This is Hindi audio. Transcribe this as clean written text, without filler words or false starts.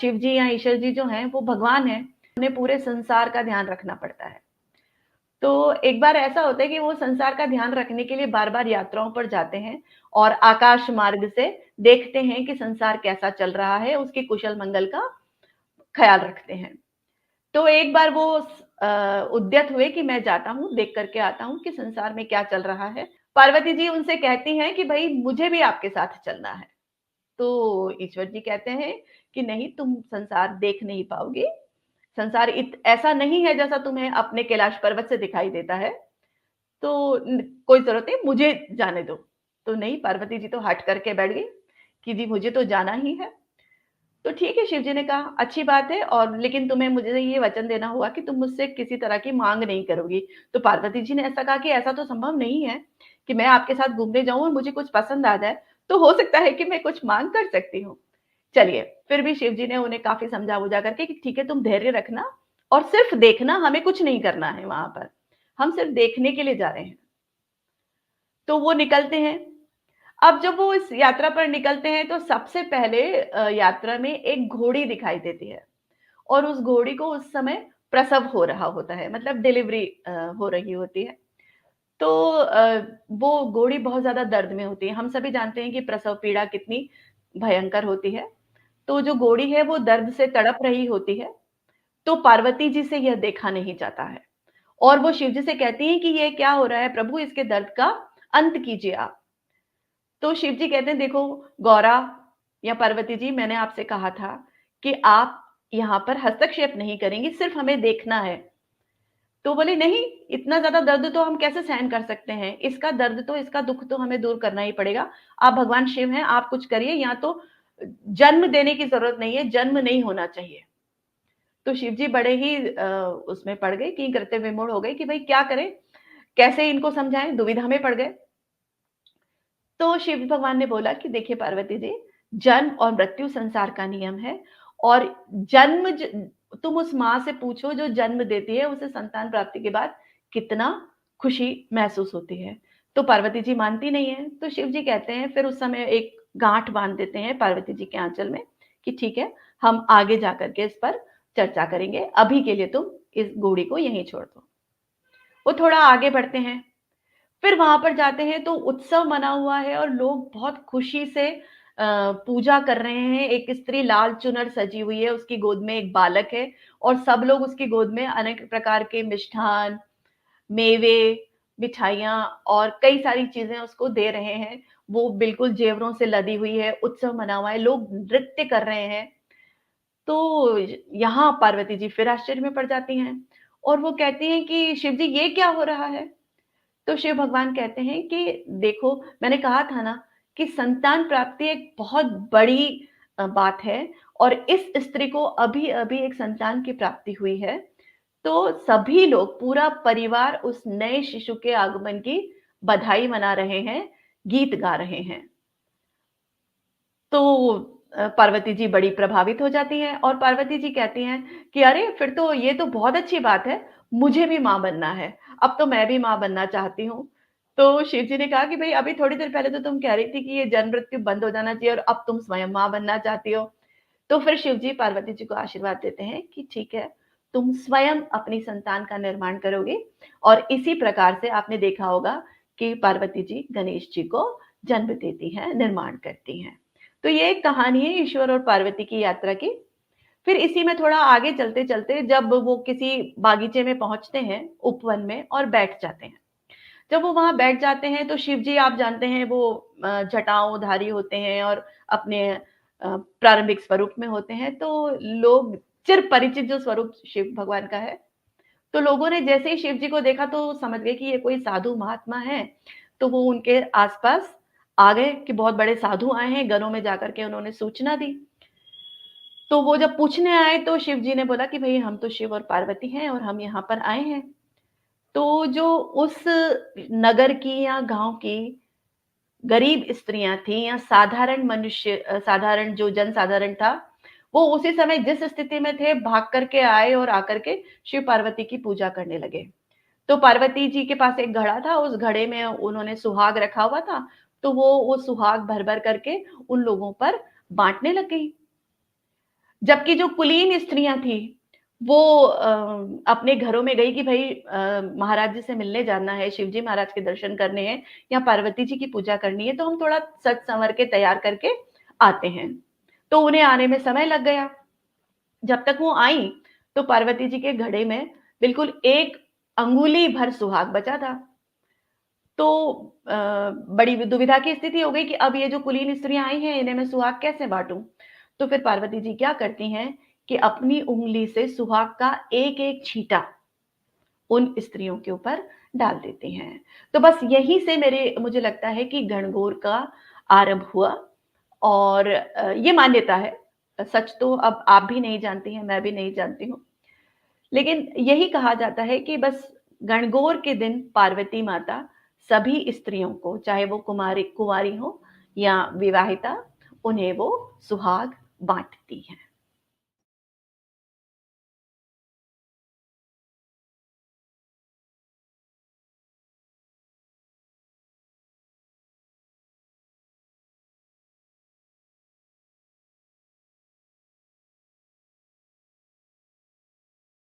शिव जी या ईश्वर जी जो हैं वो भगवान हैं, उन्हें पूरे संसार का ध्यान रखना पड़ता है। तो एक बार ऐसा होता है कि वो संसार का ध्यान रखने के लिए बार-बार यात्राओं पर जाते हैं और आकाश मार्ग से देखते हैं कि संसार कैसा चल रहा है, उसके कुशल-मंगल का ख़्याल रखते हैं। तो एक बार वो उद्यत हुए कि मैं जाता हूँ, देख कर के आता हूँ कि संसार में क्या चल रहा है। पार्वती जी उनसे कहती हैं कि भई मुझे भी आपके साथ चलना है। तो ईश्वर जी कहते हैं कि नहीं, तुम संसार देख नहीं पाओगी। संसार ऐसा नहीं है जैसा तुम्हें अपने कैलाश पर्वत से दिखाई देता है। तो कोई जरूरत नहीं, मुझे जाने दो। तो नहीं, पार्वती जी तो हट करके बैठ गई कि जी मुझे तो जाना ही है। तो ठीक है, शिव जी ने कहा अच्छी बात है, और लेकिन तुम्हें मुझे ये वचन देना होगा कि तुम मुझसे किसी तरह की मांग नहीं करोगी। तो पार्वती जी ने ऐसा कहा कि ऐसा तो संभव नहीं है कि मैं आपके साथ घूमने जाऊं और मुझे कुछ पसंद आ जाए, तो हो सकता है कि मैं कुछ मांग कर सकती हूँ। चलिए, फिर भी शिव जी ने उन्हें काफी समझा बुझा करके कि ठीक है, तुम धैर्य रखना और सिर्फ देखना, हमें कुछ नहीं करना है वहां पर, हम सिर्फ देखने के लिए जा रहे हैं। तो वो निकलते हैं। अब जब वो इस यात्रा पर निकलते हैं तो सबसे पहले यात्रा में एक घोड़ी दिखाई देती है, और उस घोड़ी को उस समय प्रसव हो रहा होता है, मतलब डिलीवरी हो रही होती है। तो वो घोड़ी बहुत ज्यादा दर्द में होती है। हम सभी जानते हैं कि प्रसव पीड़ा कितनी भयंकर होती है। तो जो घोड़ी है वो दर्द से तड़प रही होती है। तो पार्वती जी से यह देखा नहीं जाता है, और वो शिव जी से कहती हैं कि ये क्या हो रहा है प्रभु, इसके दर्द का अंत कीजिए आप। तो शिव जी कहते हैं देखो गौरा या पार्वती जी, मैंने आपसे कहा था कि आप यहाँ पर हस्तक्षेप नहीं करेंगी, सिर्फ हमें देखना है। तो बोले नहीं, इतना ज्यादा दर्द तो हम कैसे सहन कर सकते हैं, इसका दर्द तो, इसका दुख तो हमें दूर करना ही पड़ेगा। आप भगवान शिव हैं, आप कुछ करिए, या तो जन्म देने की जरूरत नहीं है, जन्म नहीं होना चाहिए। तो शिव जी बड़े ही उसमें पड़ गए कि करते विमूढ़ हो गए कि भाई क्या करें, कैसे इनको समझाएं, दुविधा में पड़ गए। तो शिव भगवान ने बोला कि देखिए पार्वती जी, जन्म और मृत्यु संसार का नियम है, और जन्म तुम उस माँ से पूछो जो जन्म देती है, उसे संतान प्राप्ति के बाद कितना खुशी महसूस होती है। तो पार्वती जी मानती नहीं है। तो शिव जी कहते हैं, फिर उस समय एक गांठ बांध देते हैं पार्वती जी के आंचल में कि ठीक है, हम आगे जाकर के इस पर चर्चा करेंगे, अभी के लिए तुम इस घोड़ी को यहीं छोड़ दो। वो थोड़ा आगे बढ़ते हैं, फिर वहां पर जाते हैं तो उत्सव मना हुआ है और लोग बहुत खुशी से पूजा कर रहे हैं। एक स्त्री लाल चुनर सजी हुई है, उसकी गोद में एक बालक है, और सब लोग उसकी गोद में अनेक प्रकार के मिष्ठान, मेवे, मिठाइयाँ और कई सारी चीजें उसको दे रहे हैं। वो बिल्कुल जेवरों से लदी हुई है, उत्सव मना हुआ है, लोग नृत्य कर रहे हैं। तो यहाँ पार्वती जी फिर आश्चर्य में पड़ जाती हैं, और वो कहती हैं कि शिव जी ये क्या हो रहा है। तो शिव भगवान कहते हैं कि देखो, मैंने कहा था ना कि संतान प्राप्ति एक बहुत बड़ी बात है, और इस स्त्री को अभी अभी एक संतान की प्राप्ति हुई है। तो सभी लोग, पूरा परिवार उस नए शिशु के आगमन की बधाई मना रहे हैं, गीत गा रहे हैं। तो पार्वती जी बड़ी प्रभावित हो जाती हैं, और पार्वती जी कहती हैं कि अरे फिर तो ये तो बहुत अच्छी बात है, मुझे भी माँ बनना है, अब तो मैं भी माँ बनना चाहती हूँ। तो शिव जी ने कहा कि भाई अभी थोड़ी देर पहले तो तुम कह रही थी कि ये जन्म मृत्यु बंद हो जाना चाहिए, और अब तुम स्वयं माँ बनना चाहती हो। तो फिर शिव जी पार्वती जी को आशीर्वाद देते हैं कि ठीक है, तुम स्वयं अपनी संतान का निर्माण करोगे। और इसी प्रकार से आपने देखा होगा कि पार्वती जी गणेश जी को जन्म देती हैं, निर्माण करती हैं। तो ये एक कहानी है ईश्वर और पार्वती की यात्रा की। फिर इसी में थोड़ा आगे चलते चलते जब वो किसी बागीचे में पहुंचते हैं, उपवन में, और बैठ जाते हैं। जब वो वहां बैठ जाते हैं तो शिव जी, आप जानते हैं, वो जटाओं धारी होते हैं और अपने प्रारंभिक स्वरूप में होते हैं। तो लोग, चिर परिचित जो स्वरूप शिव भगवान का है, तो लोगों ने जैसे ही शिव जी को देखा तो समझ गए कि ये कोई साधु महात्मा है। तो वो उनके आसपास आ गए कि बहुत बड़े साधु आए हैं, घरों में जाकर के उन्होंने सूचना दी। तो वो जब पूछने आए तो शिव जी ने बोला कि भाई हम तो शिव और पार्वती हैं और हम यहाँ पर आए हैं। तो जो उस नगर की या गांव की गरीब स्त्रियां थी, या साधारण मनुष्य, साधारण जो जनसाधारण था, वो उसी समय जिस स्थिति में थे भाग करके आए और आकर के शिव पार्वती की पूजा करने लगे। तो पार्वती जी के पास एक घड़ा था, उस घड़े में उन्होंने सुहाग रखा हुआ था। तो वो सुहाग भर भर करके उन लोगों पर बांटने लग गई। जबकि जो कुलीन स्त्रियाँ थी, वो अपने घरों में गई कि भई महाराज जी से मिलने जाना है, शिव जी महाराज के दर्शन करने हैं या पार्वती जी की पूजा करनी है, तो हम थोड़ा सज-संवर के तैयार करके आते हैं। तो उन्हें आने में समय लग गया। जब तक वो आईं, तो पार्वती जी के घड़े में बिल्कुल 1 अंगुली भर सुहाग बचा था। तो बड़ी दुविधा की स्थिति हो गई कि अब ये जो कुलीन स्त्रियाँ आई हैं, इन्हें मैं सुहाग कैसे बाँटूँ? तो फिर पार्वती जी क्या करती हैं कि अपनी उँगली से सुहाग का एक-एक छींटा उन स्त्रियों के ऊपर डाल देती हैं। तो बस यहीं से मेरे मुझे लगता है कि गणगौर का आरंभ हुआ और ये मान्यता है। सच तो अब आप भी नहीं जानती हैं, मैं भी नहीं जानती हूँ। लेकिन यही कहा जाता है कि बस गणगौर के दिन पार्वती माता सभी स्त्रियों को, चाहे वो कुमारी कुँवारी हो या विवाहिता, उन्हें वो सुहाग बाँटती हैं।